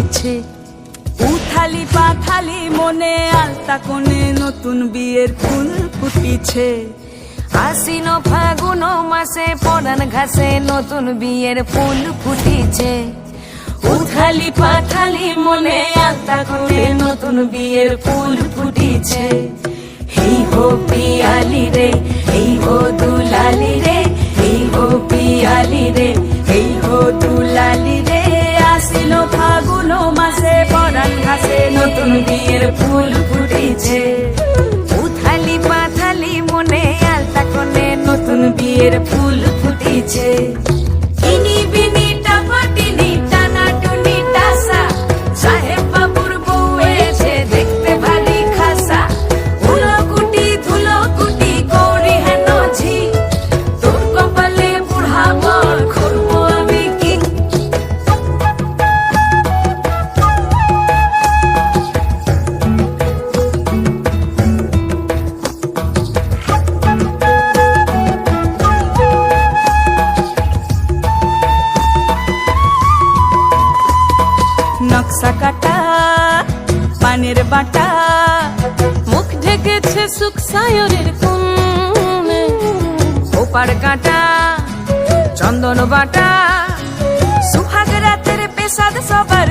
ফুটিছে। উথালি পাথালি মনে আলতা কোণে নতুন বিয়ের ফুল ফুটিছে। আশ্বিন ফাগুন মাসে পরান ঘাসে নতুন বিয়ের ফুল ফুটিছে। উথালি পাথালি মনে আলতা কোণে নতুন বিয়ের ফুল ফুটিছে। হেই হো পিয়ালি রে, হেই হো দুলালি রে, হেই হো পিয়ালি রে, হেই হো দুলালি রে। আশ্বিন ফাগুন মাসে পরান ঘাসে নতুন বিয়ের ফুল ফুটিছে। উথালি পাথালি মনে আলতা কোণে নতুন বিয়ের ফুল ফুটিছে। ইনি বিনি টাপাটিনি টানা টুনি টাসা, সাহেব বাবুর বউ এসে দেখতে ভারী খাসা। ধুলো কুটি করি হেন ঝি, তোর কপালে বুড়া বর করবো আমি কি। নকশা কাটা পানের বাটা, মুখ ঢেকেছে সুখ সায়রের কোণে। ওপার কাটা চন্দন বাটা, সুহাগ রাতের পেশাদ সবার